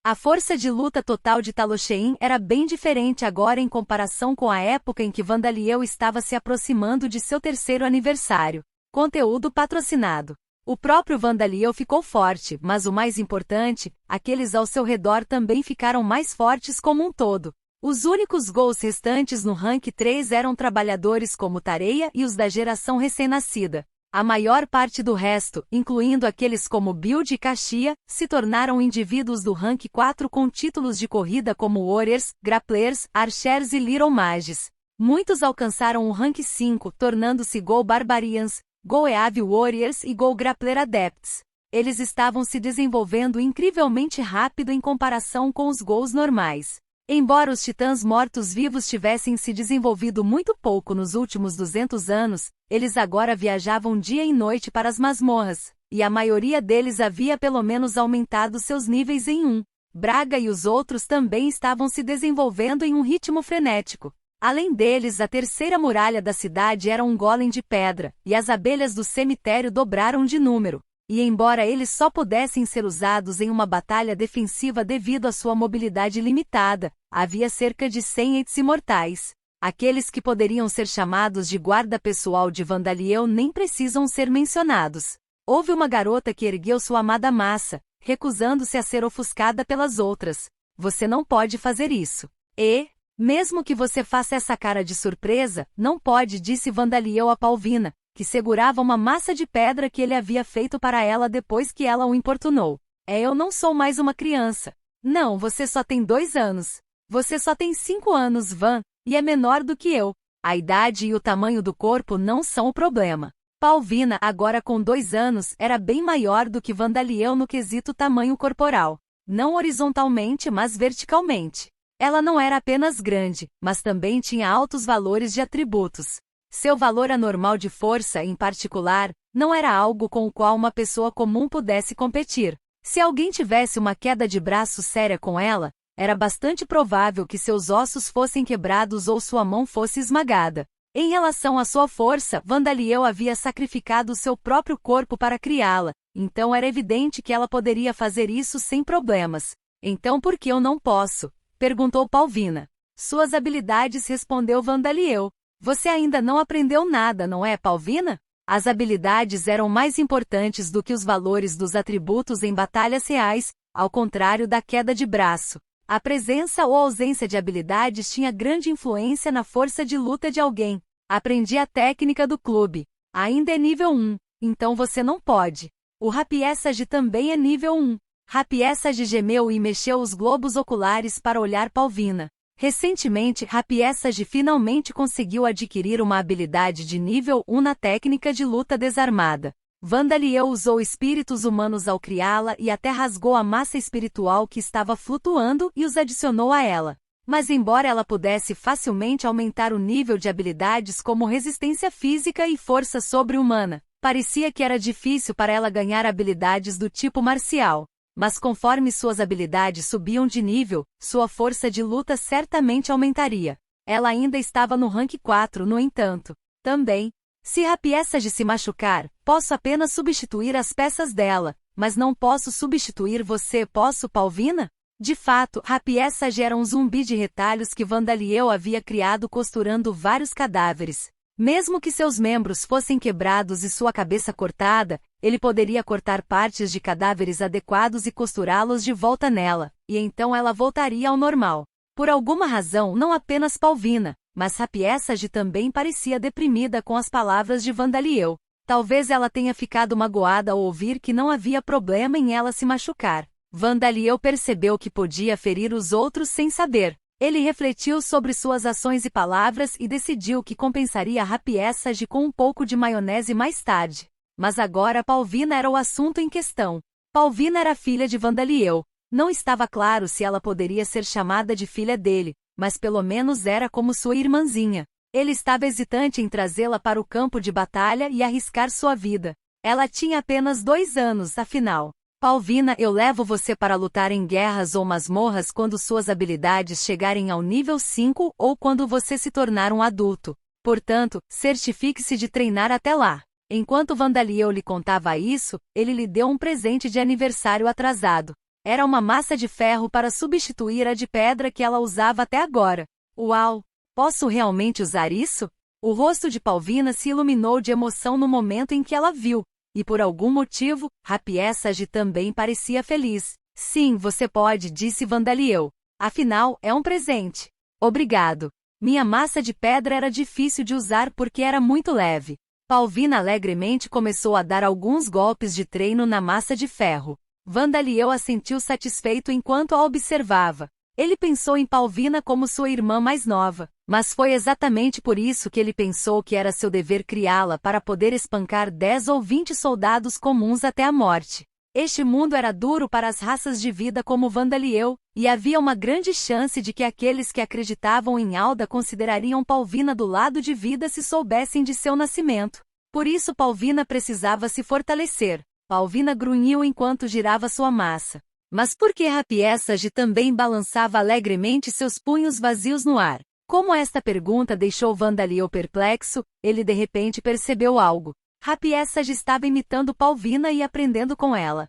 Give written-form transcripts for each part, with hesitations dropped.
A força de luta total de Talosheim era bem diferente agora em comparação com a época em que Vandaliel estava se aproximando de seu terceiro aniversário. Conteúdo patrocinado. O próprio Vandaliel ficou forte, mas o mais importante, aqueles ao seu redor também ficaram mais fortes como um todo. Os únicos gols restantes no rank 3 eram trabalhadores como Tareia e os da geração recém-nascida. A maior parte do resto, incluindo aqueles como Build e Caxia, se tornaram indivíduos do rank 4 com títulos de corrida como Warriors, Grapplers, Archers e Little Mages. Muitos alcançaram o rank 5, tornando-se Go Barbarians, Go Eave Warriors e Go Grappler Adepts. Eles estavam se desenvolvendo incrivelmente rápido em comparação com os Gols normais. Embora os titãs mortos-vivos tivessem se desenvolvido muito pouco nos últimos 200 anos, eles agora viajavam dia e noite para as masmorras, e a maioria deles havia pelo menos aumentado seus níveis em 1. Braga e os outros também estavam se desenvolvendo em um ritmo frenético. Além deles, a terceira muralha da cidade era um golem de pedra, e as abelhas do cemitério dobraram de número. E embora eles só pudessem ser usados em uma batalha defensiva devido à sua mobilidade limitada, havia cerca de 100 Eights imortais. Aqueles que poderiam ser chamados de guarda pessoal de Vandaliel nem precisam ser mencionados. Houve uma garota que ergueu sua amada massa, recusando-se a ser ofuscada pelas outras. Você não pode fazer isso. E, mesmo que você faça essa cara de surpresa, não pode, disse Vandaliel a Palvina, que segurava uma massa de pedra que ele havia feito para ela depois que ela o importunou. Eu não sou mais uma criança. Não, você só tem 2 anos. Você só tem 5 anos, Van, e é menor do que eu. A idade e o tamanho do corpo não são o problema. Palvina, agora com 2 anos, era bem maior do que Vandaliel no quesito tamanho corporal. Não horizontalmente, mas verticalmente. Ela não era apenas grande, mas também tinha altos valores de atributos. Seu valor anormal de força, em particular, não era algo com o qual uma pessoa comum pudesse competir. Se alguém tivesse uma queda de braço séria com ela, era bastante provável que seus ossos fossem quebrados ou sua mão fosse esmagada. Em relação à sua força, Vandaliel havia sacrificado seu próprio corpo para criá-la, então era evidente que ela poderia fazer isso sem problemas. Então por que eu não posso? Perguntou Palvina. Suas habilidades, respondeu Vandaliel. Você ainda não aprendeu nada, não é, Palvina? As habilidades eram mais importantes do que os valores dos atributos em batalhas reais, ao contrário da queda de braço. A presença ou ausência de habilidades tinha grande influência na força de luta de alguém. Aprendi a técnica do clube. Ainda é nível 1, então você não pode. O Rapiessage também é nível 1. Rapiessage gemeu e mexeu os globos oculares para olhar Palvina. Recentemente, Rapiessage finalmente conseguiu adquirir uma habilidade de nível 1 na técnica de luta desarmada. Vandaliel usou espíritos humanos ao criá-la e até rasgou a massa espiritual que estava flutuando e os adicionou a ela. Mas embora ela pudesse facilmente aumentar o nível de habilidades como resistência física e força sobre-humana, parecia que era difícil para ela ganhar habilidades do tipo marcial. Mas conforme suas habilidades subiam de nível, sua força de luta certamente aumentaria. Ela ainda estava no rank 4, no entanto. Também, se Rapiessage se machucar, posso apenas substituir as peças dela, mas não posso substituir você, posso, Palvina? De fato, Rapiessage era um zumbi de retalhos que Vandaliel havia criado costurando vários cadáveres. Mesmo que seus membros fossem quebrados e sua cabeça cortada, ele poderia cortar partes de cadáveres adequados e costurá-los de volta nela, e então ela voltaria ao normal. Por alguma razão, não apenas Palvina, mas Rapiessage também parecia deprimida com as palavras de Vandaliel. Talvez ela tenha ficado magoada ao ouvir que não havia problema em ela se machucar. Vandaliel percebeu que podia ferir os outros sem saber. Ele refletiu sobre suas ações e palavras e decidiu que compensaria Rapiessage com um pouco de maionese mais tarde. Mas agora Palvina era o assunto em questão. Palvina era filha de Vandaliel. Não estava claro se ela poderia ser chamada de filha dele, mas pelo menos era como sua irmãzinha. Ele estava hesitante em trazê-la para o campo de batalha e arriscar sua vida. Ela tinha apenas 2 anos, afinal. Palvina, eu levo você para lutar em guerras ou masmorras quando suas habilidades chegarem ao nível 5 ou quando você se tornar um adulto. Portanto, certifique-se de treinar até lá. Enquanto Vandaliel lhe contava isso, ele lhe deu um presente de aniversário atrasado. Era uma massa de ferro para substituir a de pedra que ela usava até agora. Uau! Posso realmente usar isso? O rosto de Palvina se iluminou de emoção no momento em que ela viu, e por algum motivo, Rapiessage também parecia feliz. Sim, você pode, disse Vandaliel. Afinal, é um presente. Obrigado. Minha massa de pedra era difícil de usar porque era muito leve. Palvina alegremente começou a dar alguns golpes de treino na massa de ferro. Vandaliel assentiu satisfeito enquanto a observava. Ele pensou em Palvina como sua irmã mais nova, mas foi exatamente por isso que ele pensou que era seu dever criá-la para poder espancar 10 ou 20 soldados comuns até a morte. Este mundo era duro para as raças de vida como Vandaliel, e havia uma grande chance de que aqueles que acreditavam em Alda considerariam Palvina do lado de vida se soubessem de seu nascimento. Por isso Palvina precisava se fortalecer. Palvina grunhiu enquanto girava sua massa. Mas por que Rapiessage também balançava alegremente seus punhos vazios no ar? Como esta pergunta deixou Vandaliel perplexo, ele de repente percebeu algo. Rapiessage estava imitando Palvina e aprendendo com ela.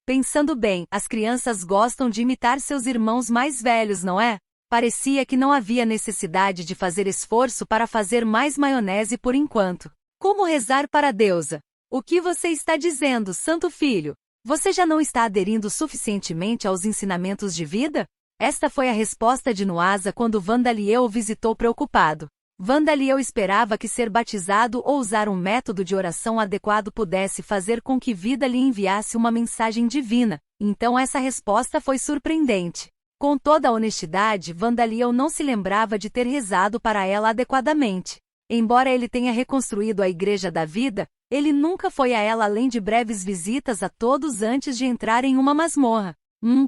Pensando bem, as crianças gostam de imitar seus irmãos mais velhos, não é? Parecia que não havia necessidade de fazer esforço para fazer mais maionese por enquanto. Como rezar para a deusa? O que você está dizendo, Santo Filho? Você já não está aderindo suficientemente aos ensinamentos de vida? Esta foi a resposta de Nuasa quando Vandaliel o visitou preocupado. Vandaliel esperava que ser batizado ou usar um método de oração adequado pudesse fazer com que Vida lhe enviasse uma mensagem divina, então essa resposta foi surpreendente. Com toda a honestidade, Vandaliel não se lembrava de ter rezado para ela adequadamente. Embora ele tenha reconstruído a Igreja da Vida, ele nunca foi a ela além de breves visitas a todos antes de entrar em uma masmorra.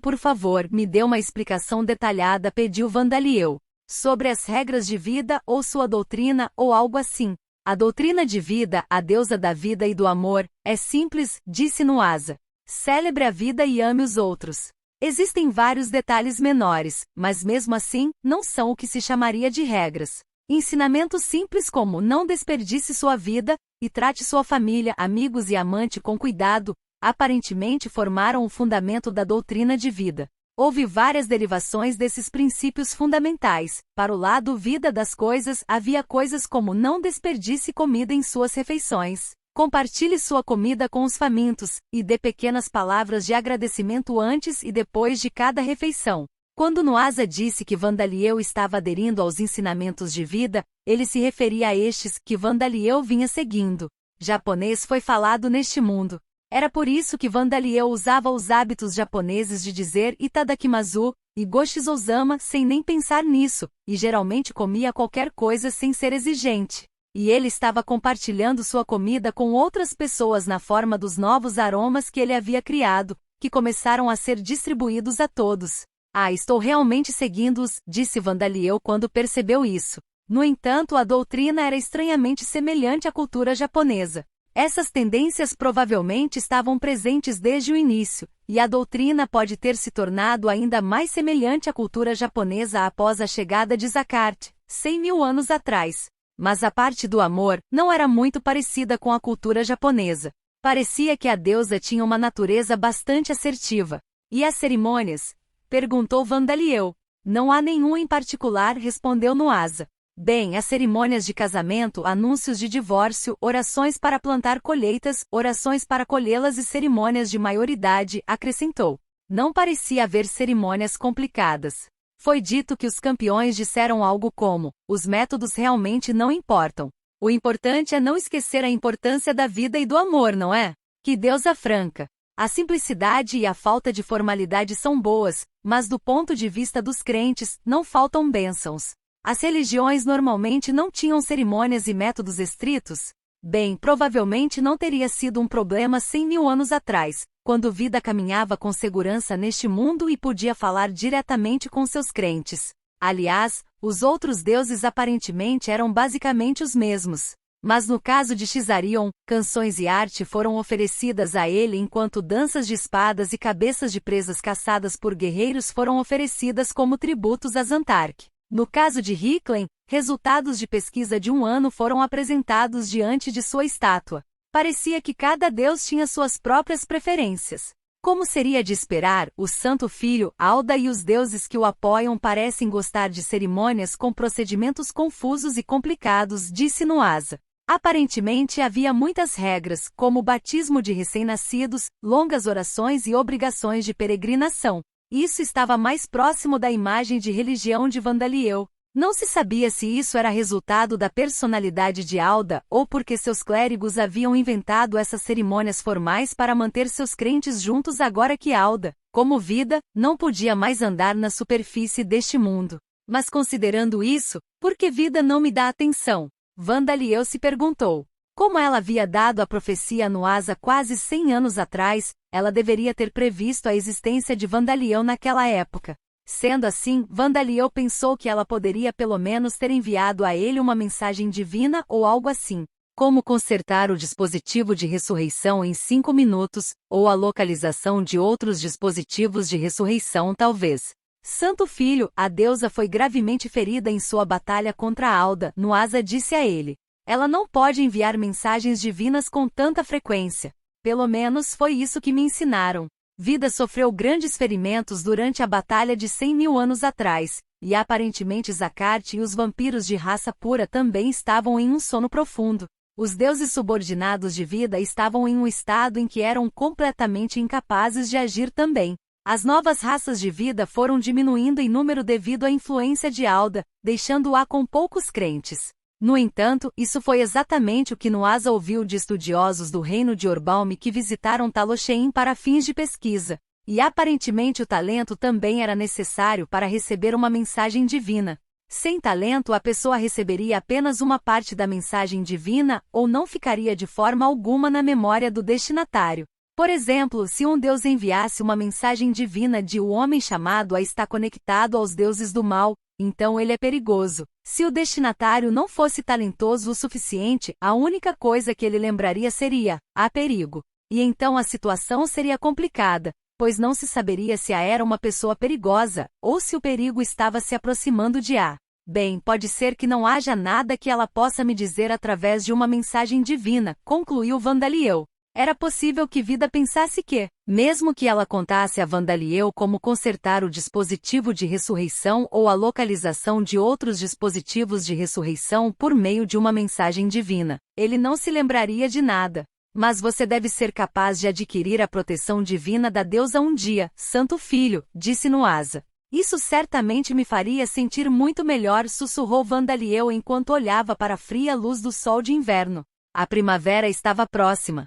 Por favor, me dê uma explicação detalhada, pediu Vandaliel. Sobre as regras de vida ou sua doutrina ou algo assim. A doutrina de vida, a deusa da vida e do amor, é simples, disse Nuasa. Celebre a vida e ame os outros. Existem vários detalhes menores, mas mesmo assim, não são o que se chamaria de regras. Ensinamentos simples como não desperdice sua vida, e trate sua família, amigos e amante com cuidado, aparentemente formaram o fundamento da doutrina de vida. Houve várias derivações desses princípios fundamentais. Para o lado vida das coisas, havia coisas como não desperdice comida em suas refeições, compartilhe sua comida com os famintos, e dê pequenas palavras de agradecimento antes e depois de cada refeição. Quando Nuasa disse que Vandaliel estava aderindo aos ensinamentos de vida, ele se referia a estes que Vandaliel vinha seguindo. Japonês foi falado neste mundo. Era por isso que Vandaliel usava os hábitos japoneses de dizer itadakimasu e goshizozama sem nem pensar nisso, e geralmente comia qualquer coisa sem ser exigente. E ele estava compartilhando sua comida com outras pessoas na forma dos novos aromas que ele havia criado, que começaram a ser distribuídos a todos. Estou realmente seguindo-os, disse Vandaliel quando percebeu isso. No entanto, a doutrina era estranhamente semelhante à cultura japonesa. Essas tendências provavelmente estavam presentes desde o início, e a doutrina pode ter se tornado ainda mais semelhante à cultura japonesa após a chegada de Zakart, 100.000 anos atrás. Mas a parte do amor não era muito parecida com a cultura japonesa. Parecia que a deusa tinha uma natureza bastante assertiva. E as cerimônias? Perguntou Vandaliel. Não há nenhum em particular, respondeu Nuasa. Bem, as cerimônias de casamento, anúncios de divórcio, orações para plantar colheitas, orações para colhê-las e cerimônias de maioridade, acrescentou. Não parecia haver cerimônias complicadas. Foi dito que os campeões disseram algo como: os métodos realmente não importam. O importante é não esquecer a importância da vida e do amor, não é? Que deusa franca! A simplicidade e a falta de formalidade são boas, mas do ponto de vista dos crentes, não faltam bênçãos. As religiões normalmente não tinham cerimônias e métodos estritos? Bem, provavelmente não teria sido um problema 100.000 anos atrás, quando Vida caminhava com segurança neste mundo e podia falar diretamente com seus crentes. Aliás, os outros deuses aparentemente eram basicamente os mesmos. Mas no caso de Xarion, canções e arte foram oferecidas a ele enquanto danças de espadas e cabeças de presas caçadas por guerreiros foram oferecidas como tributos a Zantark. No caso de Hiklen, resultados de pesquisa de um ano foram apresentados diante de sua estátua. Parecia que cada deus tinha suas próprias preferências. Como seria de esperar, o Santo Filho, Alda e os deuses que o apoiam parecem gostar de cerimônias com procedimentos confusos e complicados, disse Nuasa. Aparentemente havia muitas regras, como o batismo de recém-nascidos, longas orações e obrigações de peregrinação. Isso estava mais próximo da imagem de religião de Vandaliel. Não se sabia se isso era resultado da personalidade de Alda ou porque seus clérigos haviam inventado essas cerimônias formais para manter seus crentes juntos agora que Alda, como vida, não podia mais andar na superfície deste mundo. Mas considerando isso, por que vida não me dá atenção? Vandaliel se perguntou. Como ela havia dado a profecia a Nuasa quase 100 anos atrás, ela deveria ter previsto a existência de Vandaliel naquela época. Sendo assim, Vandaliel pensou que ela poderia pelo menos ter enviado a ele uma mensagem divina ou algo assim. Como consertar o dispositivo de ressurreição em 5 minutos, ou a localização de outros dispositivos de ressurreição talvez. Santo Filho, a deusa foi gravemente ferida em sua batalha contra Alda, Nuasa disse a ele. Ela não pode enviar mensagens divinas com tanta frequência. Pelo menos foi isso que me ensinaram. Vida sofreu grandes ferimentos durante a batalha de 100.000 anos atrás, e aparentemente Zacarte e os vampiros de raça pura também estavam em um sono profundo. Os deuses subordinados de Vida estavam em um estado em que eram completamente incapazes de agir também. As novas raças de Vida foram diminuindo em número devido à influência de Alda, deixando-a com poucos crentes. No entanto, isso foi exatamente o que Nuasa ouviu de estudiosos do reino de Orbalm que visitaram Talosheim para fins de pesquisa. E aparentemente o talento também era necessário para receber uma mensagem divina. Sem talento a pessoa receberia apenas uma parte da mensagem divina ou não ficaria de forma alguma na memória do destinatário. Por exemplo, se um deus enviasse uma mensagem divina de o homem chamado a estar conectado aos deuses do mal, então ele é perigoso. Se o destinatário não fosse talentoso o suficiente, a única coisa que ele lembraria seria, há perigo. E então a situação seria complicada, pois não se saberia se a era uma pessoa perigosa, ou se o perigo estava se aproximando de A. Bem, pode ser que não haja nada que ela possa me dizer através de uma mensagem divina, concluiu Vandaliel. Era possível que Vida pensasse que, mesmo que ela contasse a Vandaliel como consertar o dispositivo de ressurreição ou a localização de outros dispositivos de ressurreição por meio de uma mensagem divina, ele não se lembraria de nada. Mas você deve ser capaz de adquirir a proteção divina da deusa um dia, Santo Filho, disse Nuasa. Isso certamente me faria sentir muito melhor, sussurrou Vandaliel enquanto olhava para a fria luz do sol de inverno. A primavera estava próxima.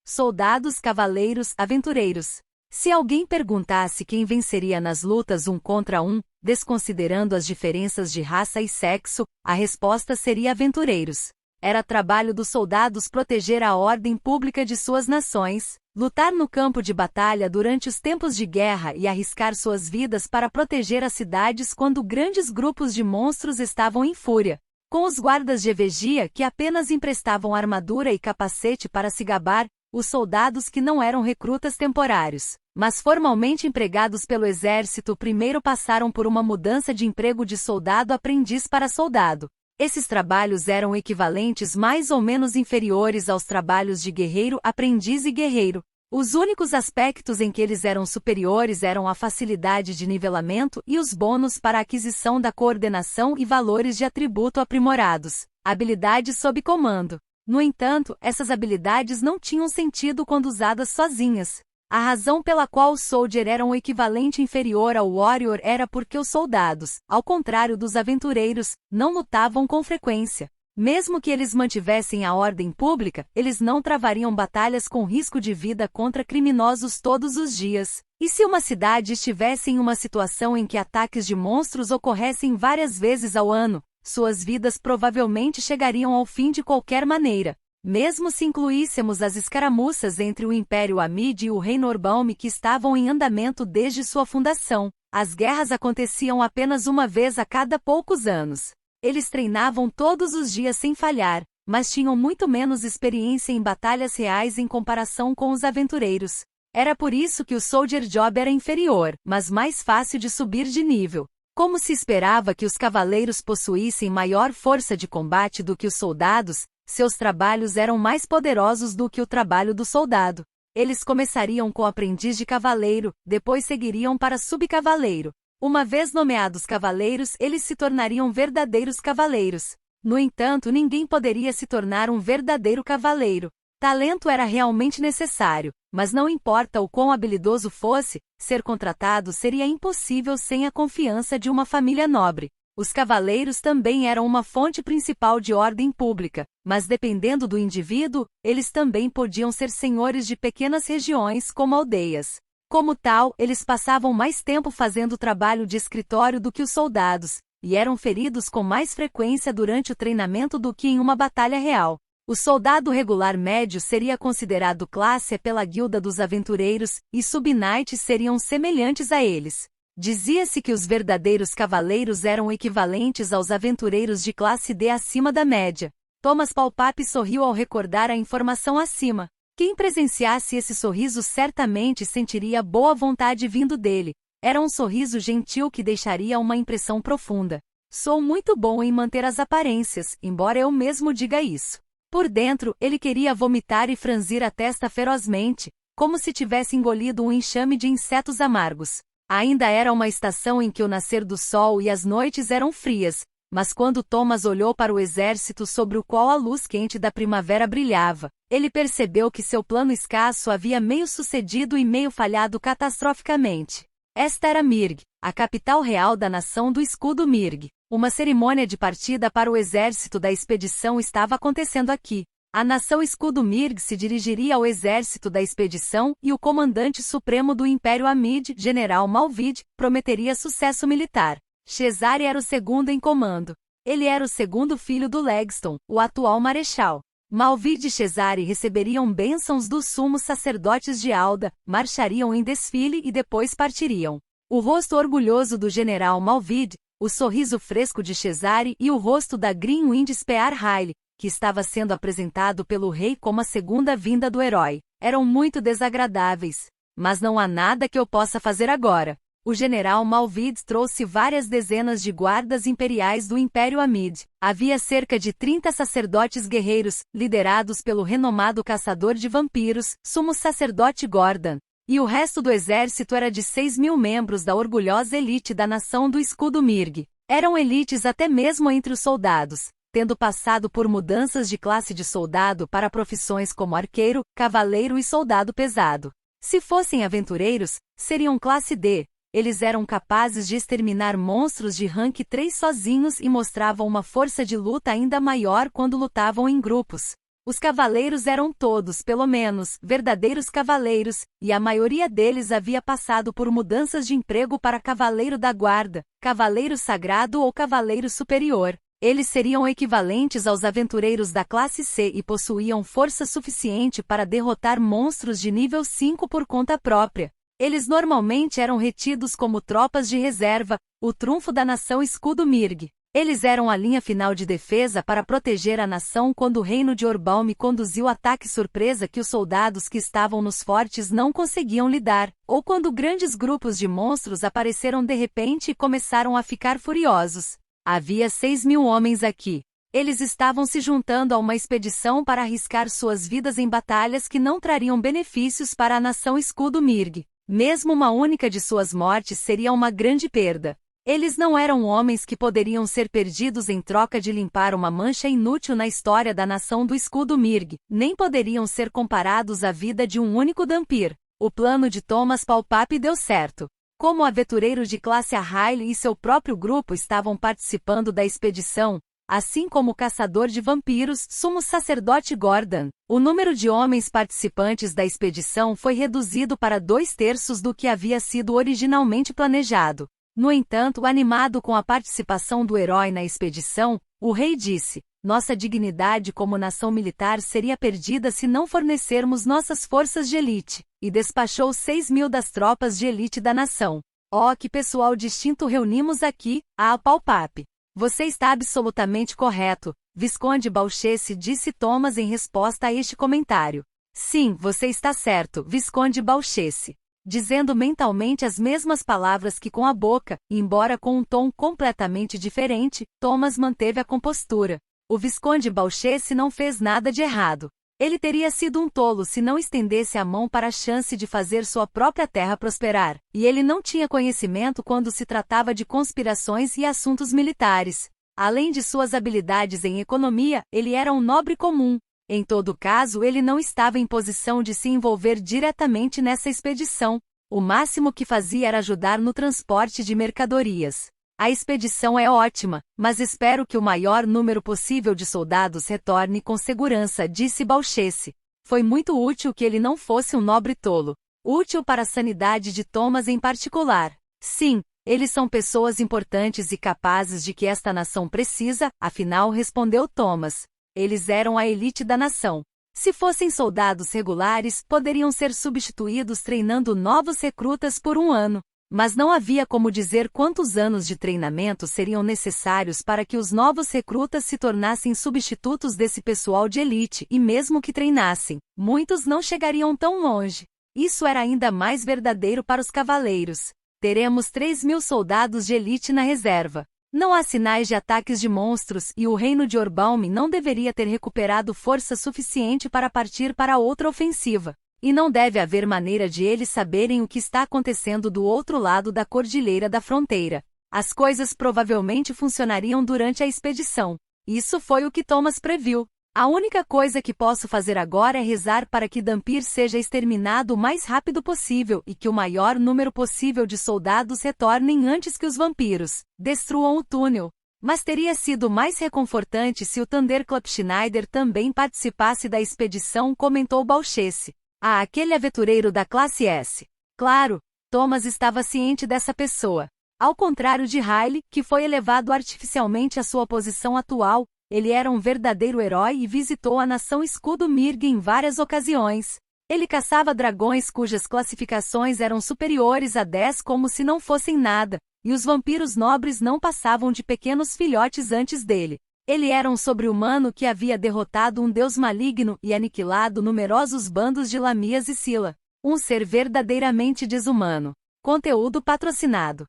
Soldados, cavaleiros, aventureiros. Se alguém perguntasse quem venceria nas lutas um contra um, desconsiderando as diferenças de raça e sexo, a resposta seria aventureiros. Era trabalho dos soldados proteger a ordem pública de suas nações, lutar no campo de batalha durante os tempos de guerra e arriscar suas vidas para proteger as cidades quando grandes grupos de monstros estavam em fúria. Com os guardas de Evegia que apenas emprestavam armadura e capacete para se gabar, os soldados que não eram recrutas temporários, mas formalmente empregados pelo exército primeiro passaram por uma mudança de emprego de soldado-aprendiz para soldado. Esses trabalhos eram equivalentes mais ou menos inferiores aos trabalhos de guerreiro-aprendiz e guerreiro. Os únicos aspectos em que eles eram superiores eram a facilidade de nivelamento e os bônus para a aquisição da coordenação e valores de atributo aprimorados, habilidades sob comando. No entanto, essas habilidades não tinham sentido quando usadas sozinhas. A razão pela qual o Soldier era um equivalente inferior ao Warrior era porque os soldados, ao contrário dos aventureiros, não lutavam com frequência. Mesmo que eles mantivessem a ordem pública, eles não travariam batalhas com risco de vida contra criminosos todos os dias. E se uma cidade estivesse em uma situação em que ataques de monstros ocorressem várias vezes ao ano, suas vidas provavelmente chegariam ao fim de qualquer maneira. Mesmo se incluíssemos as escaramuças entre o Império Amid e o Reino Orbalm que estavam em andamento desde sua fundação, as guerras aconteciam apenas uma vez a cada poucos anos. Eles treinavam todos os dias sem falhar, mas tinham muito menos experiência em batalhas reais em comparação com os aventureiros. Era por isso que o Soldier Job era inferior, mas mais fácil de subir de nível. Como se esperava que os cavaleiros possuíssem maior força de combate do que os soldados, seus trabalhos eram mais poderosos do que o trabalho do soldado. Eles começariam com aprendiz de cavaleiro, depois seguiriam para subcavaleiro. Uma vez nomeados cavaleiros, eles se tornariam verdadeiros cavaleiros. No entanto, ninguém poderia se tornar um verdadeiro cavaleiro. Talento era realmente necessário, mas não importa o quão habilidoso fosse, ser contratado seria impossível sem a confiança de uma família nobre. Os cavaleiros também eram uma fonte principal de ordem pública, mas dependendo do indivíduo, eles também podiam ser senhores de pequenas regiões como aldeias. Como tal, eles passavam mais tempo fazendo trabalho de escritório do que os soldados, e eram feridos com mais frequência durante o treinamento do que em uma batalha real. O soldado regular médio seria considerado classe E pela guilda dos aventureiros, e sub-knights seriam semelhantes a eles. Dizia-se que os verdadeiros cavaleiros eram equivalentes aos aventureiros de classe D acima da média. Thomas Palpape sorriu ao recordar a informação acima. Quem presenciasse esse sorriso certamente sentiria boa vontade vindo dele. Era um sorriso gentil que deixaria uma impressão profunda. Sou muito bom em manter as aparências, embora eu mesmo diga isso. Por dentro, ele queria vomitar e franzir a testa ferozmente, como se tivesse engolido um enxame de insetos amargos. Ainda era uma estação em que o nascer do sol e as noites eram frias, mas quando Thomas olhou para o exército sobre o qual a luz quente da primavera brilhava, ele percebeu que seu plano escasso havia meio sucedido e meio falhado catastroficamente. Esta era Mirg, a capital real da nação do escudo Mirg. Uma cerimônia de partida para o exército da expedição estava acontecendo aqui. A nação escudo Mirg se dirigiria ao exército da expedição e o comandante supremo do Império Amid, General Malvid, prometeria sucesso militar. Cesare era o segundo em comando. Ele era o segundo filho do Legston, o atual marechal. Malvid e Cesare receberiam bênçãos dos sumos sacerdotes de Alda, marchariam em desfile e depois partiriam. O rosto orgulhoso do general Malvid, o sorriso fresco de Cesare e o rosto da Greenwind Spear Hyle, que estava sendo apresentado pelo rei como a segunda vinda do herói, eram muito desagradáveis. Mas não há nada que eu possa fazer agora. O general Malvid trouxe várias dezenas de guardas imperiais do Império Amid. Havia cerca de 30 sacerdotes guerreiros, liderados pelo renomado caçador de vampiros, sumo sacerdote Gordon. E o resto do exército era de 6.000 membros da orgulhosa elite da nação do escudo Mirg. Eram elites até mesmo entre os soldados, tendo passado por mudanças de classe de soldado para profissões como arqueiro, cavaleiro e soldado pesado. Se fossem aventureiros, seriam classe D. Eles eram capazes de exterminar monstros de rank 3 sozinhos e mostravam uma força de luta ainda maior quando lutavam em grupos. Os cavaleiros eram todos, pelo menos, verdadeiros cavaleiros, e a maioria deles havia passado por mudanças de emprego para cavaleiro da guarda, cavaleiro sagrado ou cavaleiro superior. Eles seriam equivalentes aos aventureiros da classe C e possuíam força suficiente para derrotar monstros de nível 5 por conta própria. Eles normalmente eram retidos como tropas de reserva, o trunfo da nação escudo Mirg. Eles eram a linha final de defesa para proteger a nação quando o reino de Orbalm conduziu ataque surpresa que os soldados que estavam nos fortes não conseguiam lidar, ou quando grandes grupos de monstros apareceram de repente e começaram a ficar furiosos. Havia 6.000 homens aqui. Eles estavam se juntando a uma expedição para arriscar suas vidas em batalhas que não trariam benefícios para a nação escudo Mirg. Mesmo uma única de suas mortes seria uma grande perda. Eles não eram homens que poderiam ser perdidos em troca de limpar uma mancha inútil na história da nação do escudo Mirg, nem poderiam ser comparados à vida de um único Dhampir. O plano de Thomas Palpape deu certo. Como aventureiros de classe A, Hyle e seu próprio grupo estavam participando da expedição, assim como o caçador de vampiros, sumo sacerdote Gordon, o número de homens participantes da expedição foi reduzido para 2/3 do que havia sido originalmente planejado. No entanto, animado com a participação do herói na expedição, o rei disse: nossa dignidade como nação militar seria perdida se não fornecermos nossas forças de elite, e despachou 6.000 das tropas de elite da nação. Oh, que pessoal distinto reunimos aqui, a Palpape. Você está absolutamente correto, Visconde Balchesse, disse Thomas em resposta a este comentário. Sim, você está certo, Visconde Balchesse. Dizendo mentalmente as mesmas palavras que com a boca, embora com um tom completamente diferente, Thomas manteve a compostura. O Visconde Balchesse não fez nada de errado. Ele teria sido um tolo se não estendesse a mão para a chance de fazer sua própria terra prosperar, e ele não tinha conhecimento quando se tratava de conspirações e assuntos militares. Além de suas habilidades em economia, ele era um nobre comum. Em todo caso, ele não estava em posição de se envolver diretamente nessa expedição. O máximo que fazia era ajudar no transporte de mercadorias. A expedição é ótima, mas espero que o maior número possível de soldados retorne com segurança, disse Balchesse. Foi muito útil que ele não fosse um nobre tolo. Útil para a sanidade de Thomas em particular. Sim, eles são pessoas importantes e capazes de que esta nação precisa, afinal, respondeu Thomas. Eles eram a elite da nação. Se fossem soldados regulares, poderiam ser substituídos treinando novos recrutas por um ano. Mas não havia como dizer quantos anos de treinamento seriam necessários para que os novos recrutas se tornassem substitutos desse pessoal de elite, e mesmo que treinassem, muitos não chegariam tão longe. Isso era ainda mais verdadeiro para os cavaleiros. Teremos 3.000 soldados de elite na reserva. Não há sinais de ataques de monstros e o reino de Orbaum não deveria ter recuperado força suficiente para partir para outra ofensiva. E não deve haver maneira de eles saberem o que está acontecendo do outro lado da cordilheira da fronteira. As coisas provavelmente funcionariam durante a expedição. Isso foi o que Thomas previu. A única coisa que posso fazer agora é rezar para que Dhampir seja exterminado o mais rápido possível e que o maior número possível de soldados retornem antes que os vampiros destruam o túnel. Mas teria sido mais reconfortante se o Thunderclap Schneider também participasse da expedição, comentou Balchesse. Ah, aquele aventureiro da classe S. Claro, Thomas estava ciente dessa pessoa. Ao contrário de Riley, que foi elevado artificialmente à sua posição atual, ele era um verdadeiro herói e visitou a nação Escudo Mirg em várias ocasiões. Ele caçava dragões cujas classificações eram superiores a 10 como se não fossem nada, e os vampiros nobres não passavam de pequenos filhotes antes dele. Ele era um sobre-humano que havia derrotado um deus maligno e aniquilado numerosos bandos de Lamias e Scylla. Um ser verdadeiramente desumano. Conteúdo patrocinado.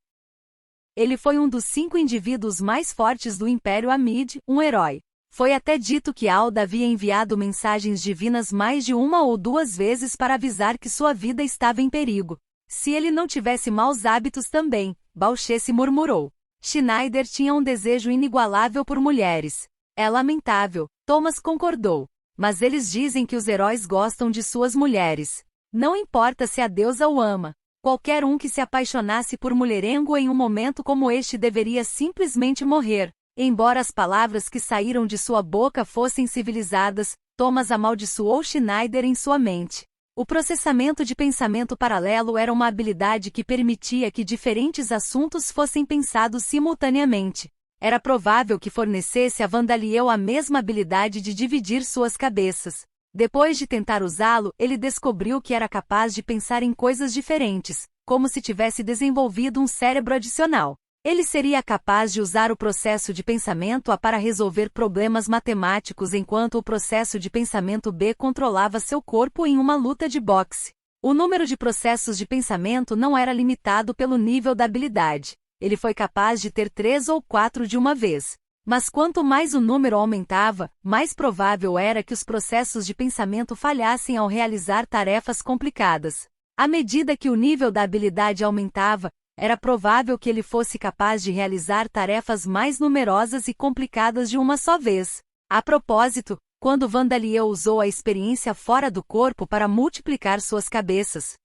Ele foi um dos 5 indivíduos mais fortes do Império Amid, um herói. Foi até dito que Alda havia enviado mensagens divinas mais de 1 ou 2 vezes para avisar que sua vida estava em perigo. Se ele não tivesse maus hábitos também, Balchesse murmurou. Schneider tinha um desejo inigualável por mulheres. É lamentável, Thomas concordou. Mas eles dizem que os heróis gostam de suas mulheres. Não importa se a deusa o ama. Qualquer um que se apaixonasse por mulherengo em um momento como este deveria simplesmente morrer. Embora as palavras que saíram de sua boca fossem civilizadas, Thomas amaldiçoou Schneider em sua mente. O processamento de pensamento paralelo era uma habilidade que permitia que diferentes assuntos fossem pensados simultaneamente. Era provável que fornecesse a Vandaliel a mesma habilidade de dividir suas cabeças. Depois de tentar usá-lo, ele descobriu que era capaz de pensar em coisas diferentes, como se tivesse desenvolvido um cérebro adicional. Ele seria capaz de usar o processo de pensamento A para resolver problemas matemáticos enquanto o processo de pensamento B controlava seu corpo em uma luta de boxe. O número de processos de pensamento não era limitado pelo nível da habilidade. Ele foi capaz de ter 3 ou 4 de uma vez. Mas quanto mais o número aumentava, mais provável era que os processos de pensamento falhassem ao realizar tarefas complicadas. À medida que o nível da habilidade aumentava, era provável que ele fosse capaz de realizar tarefas mais numerosas e complicadas de uma só vez. A propósito, quando Vandaliel usou a experiência fora do corpo para multiplicar suas cabeças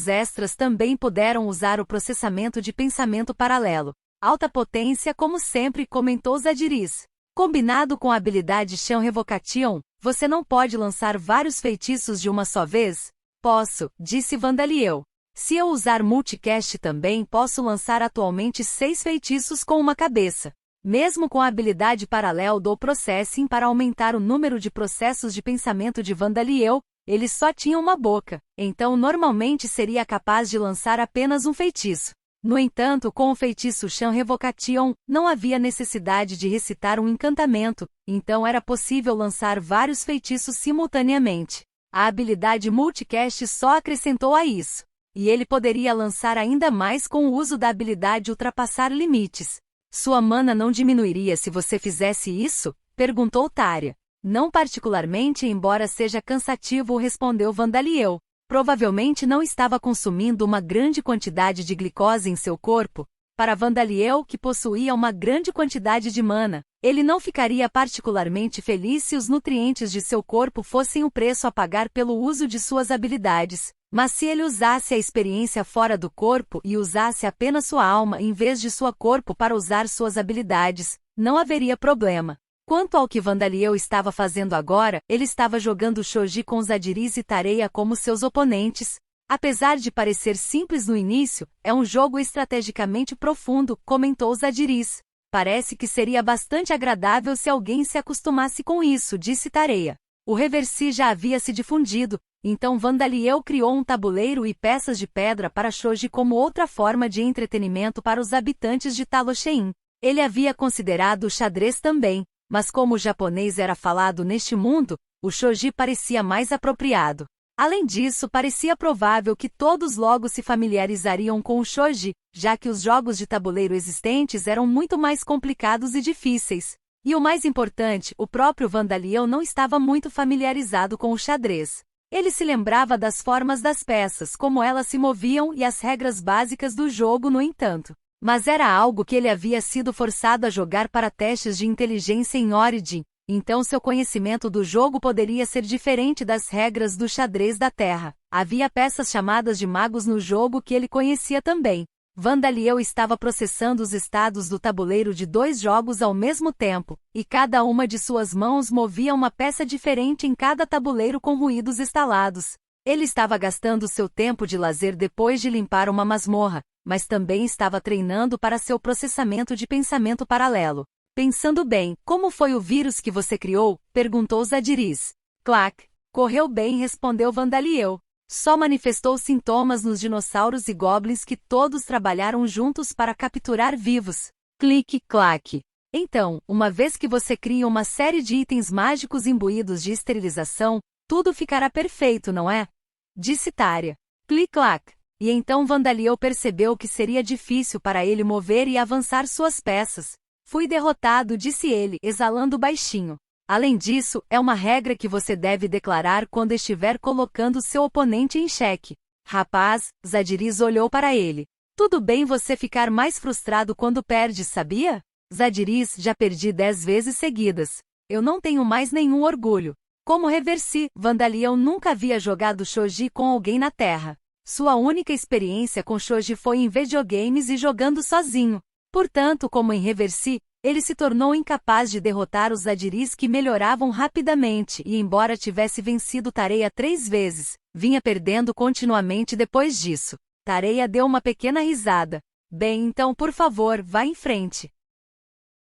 extras também puderam usar o processamento de pensamento paralelo. Alta potência como sempre, comentou Zadiris. Combinado com a habilidade Chão Revocation, você não pode lançar vários feitiços de uma só vez? Posso, disse Vandaliel. Se eu usar Multicast também posso lançar atualmente 6 feitiços com uma cabeça. Mesmo com a habilidade Parallel do Processing para aumentar o número de processos de pensamento de Vandaliel, ele só tinha uma boca, então normalmente seria capaz de lançar apenas um feitiço. No entanto, com o feitiço Chão Revocation, não havia necessidade de recitar um encantamento, então era possível lançar vários feitiços simultaneamente. A habilidade Multicast só acrescentou a isso. E ele poderia lançar ainda mais com o uso da habilidade Ultrapassar Limites. Sua mana não diminuiria se você fizesse isso? Perguntou Tária. Não particularmente, embora seja cansativo, respondeu Vandaliel. Provavelmente não estava consumindo uma grande quantidade de glicose em seu corpo. Para Vandaliel, que possuía uma grande quantidade de mana, ele não ficaria particularmente feliz se os nutrientes de seu corpo fossem o preço a pagar pelo uso de suas habilidades. Mas se ele usasse a experiência fora do corpo e usasse apenas sua alma em vez de seu corpo para usar suas habilidades, não haveria problema. Quanto ao que Vandaliel estava fazendo agora, ele estava jogando shogi com Zadiris e Tareia como seus oponentes. Apesar de parecer simples no início, é um jogo estrategicamente profundo, comentou Zadiris. Parece que seria bastante agradável se alguém se acostumasse com isso, disse Tareia. O reversi já havia se difundido, então Vandaliel criou um tabuleiro e peças de pedra para shogi como outra forma de entretenimento para os habitantes de Talochein. Ele havia considerado o xadrez também, mas como o japonês era falado neste mundo, o shogi parecia mais apropriado. Além disso, parecia provável que todos logo se familiarizariam com o shogi, já que os jogos de tabuleiro existentes eram muito mais complicados e difíceis. E o mais importante, o próprio Vandaliel não estava muito familiarizado com o xadrez. Ele se lembrava das formas das peças, como elas se moviam e as regras básicas do jogo, no entanto. Mas era algo que ele havia sido forçado a jogar para testes de inteligência em Origin, então seu conhecimento do jogo poderia ser diferente das regras do xadrez da Terra. Havia peças chamadas de magos no jogo que ele conhecia também. Vandaliel estava processando os estados do tabuleiro de 2 jogos ao mesmo tempo, e cada uma de suas mãos movia uma peça diferente em cada tabuleiro com ruídos instalados. Ele estava gastando seu tempo de lazer depois de limpar uma masmorra, mas também estava treinando para seu processamento de pensamento paralelo. Pensando bem, como foi o vírus que você criou? Perguntou Zadiris. Clac. Correu bem, respondeu Vandaliel. Só manifestou sintomas nos dinossauros e goblins que todos trabalharam juntos para capturar vivos. Clique-claque. Então, uma vez que você cria uma série de itens mágicos imbuídos de esterilização, tudo ficará perfeito, não é? Disse Tareia. Clic-clac. E então Vandaliel percebeu que seria difícil para ele mover e avançar suas peças. Fui derrotado, disse ele, exalando baixinho. Além disso, é uma regra que você deve declarar quando estiver colocando seu oponente em xeque. Rapaz, Zadiris olhou para ele. Tudo bem você ficar mais frustrado quando perde, sabia? Zadiris, já perdi 10 vezes seguidas. Eu não tenho mais nenhum orgulho. Como reversi, Vandaliel nunca havia jogado shogi com alguém na Terra. Sua única experiência com shogi foi em videogames e jogando sozinho. Portanto, como em reversi, ele se tornou incapaz de derrotar os Zadiris que melhoravam rapidamente e, embora tivesse vencido Tareia 3 vezes, vinha perdendo continuamente depois disso. Tareia deu uma pequena risada. Bem, então por favor, vá em frente.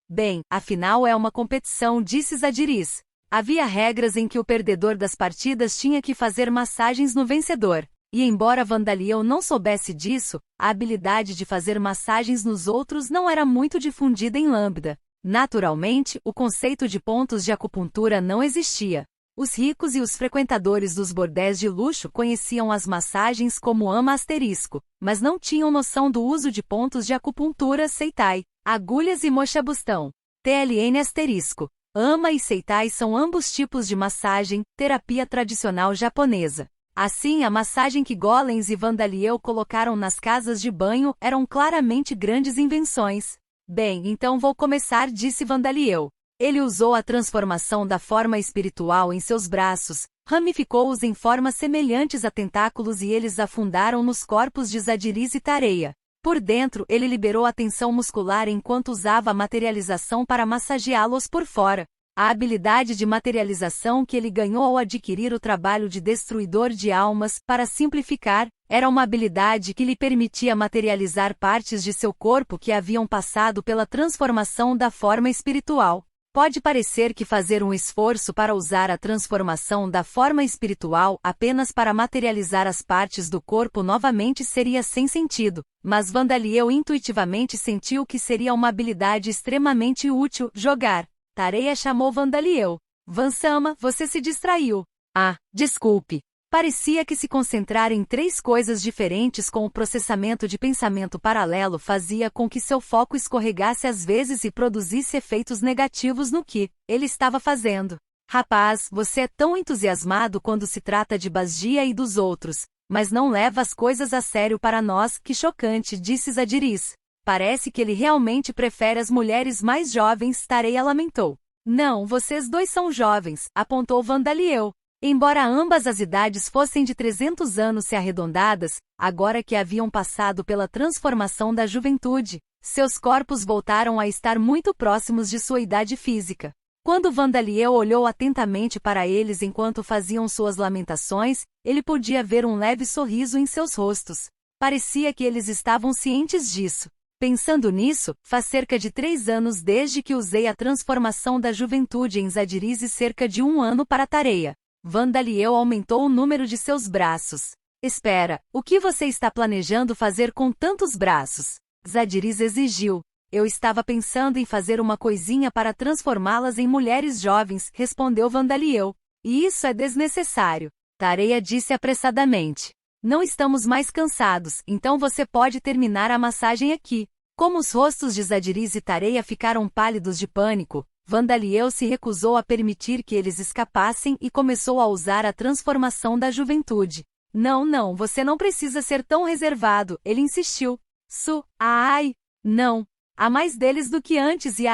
Bem, afinal é uma competição, disse Zadiris. Havia regras em que o perdedor das partidas tinha que fazer massagens no vencedor. E embora Vandaliel não soubesse disso, a habilidade de fazer massagens nos outros não era muito difundida em Lambda. Naturalmente, o conceito de pontos de acupuntura não existia. Os ricos e os frequentadores dos bordéis de luxo conheciam as massagens como ama asterisco, mas não tinham noção do uso de pontos de acupuntura seitai, agulhas e mochabustão. TLN asterisco. Ama e seitai são ambos tipos de massagem, terapia tradicional japonesa. Assim, a massagem que Golems e Vandaliel colocaram nas casas de banho eram claramente grandes invenções. Bem, então vou começar, disse Vandaliel. Ele usou a transformação da forma espiritual em seus braços, ramificou-os em formas semelhantes a tentáculos e eles afundaram nos corpos de Zadiris e Tareia. Por dentro, ele liberou a tensão muscular enquanto usava a materialização para massageá-los por fora. A habilidade de materialização que ele ganhou ao adquirir o trabalho de destruidor de almas, para simplificar, era uma habilidade que lhe permitia materializar partes de seu corpo que haviam passado pela transformação da forma espiritual. Pode parecer que fazer um esforço para usar a transformação da forma espiritual apenas para materializar as partes do corpo novamente seria sem sentido, mas Vandaliel intuitivamente sentiu que seria uma habilidade extremamente útil. Jogar. Tareia chamou Vandaliel. Vansama, você se distraiu. Ah, desculpe. Parecia que se concentrar em 3 coisas diferentes com o processamento de pensamento paralelo fazia com que seu foco escorregasse às vezes e produzisse efeitos negativos no que ele estava fazendo. Rapaz, você é tão entusiasmado quando se trata de Bazgia e dos outros, mas não leva as coisas a sério para nós, que chocante, disse Zadiriz. Parece que ele realmente prefere as mulheres mais jovens, Tareia lamentou. Não, vocês dois são jovens, apontou Vandaliel. Embora ambas as idades fossem de 300 anos se arredondadas, agora que haviam passado pela transformação da juventude, seus corpos voltaram a estar muito próximos de sua idade física. Quando Vandaliel olhou atentamente para eles enquanto faziam suas lamentações, ele podia ver um leve sorriso em seus rostos. Parecia que eles estavam cientes disso. Pensando nisso, faz cerca de 3 anos desde que usei a transformação da juventude em Zadiriz e cerca de 1 ano para Tareia. Vandaliel aumentou o número de seus braços. Espera, o que você está planejando fazer com tantos braços? Zadiriz exigiu. Eu estava pensando em fazer uma coisinha para transformá-las em mulheres jovens, respondeu Vandaliel. E isso é desnecessário. Tareia disse apressadamente. Não estamos mais cansados, então você pode terminar a massagem aqui. Como os rostos de Zadiriz e Tareia ficaram pálidos de pânico, Vandaliel se recusou a permitir que eles escapassem e começou a usar a transformação da juventude. Não, você não precisa ser tão reservado, ele insistiu. Não. Há mais deles do que antes e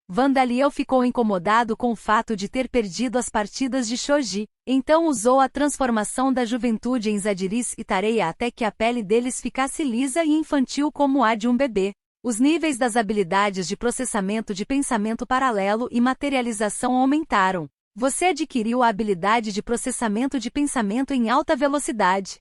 Vandaliel ficou incomodado com o fato de ter perdido as partidas de Shoji, então usou a transformação da juventude em Zadiriz e Tareia até que a pele deles ficasse lisa e infantil como a de um bebê. Os níveis das habilidades de processamento de pensamento paralelo e materialização aumentaram. Você adquiriu a habilidade de processamento de pensamento em alta velocidade.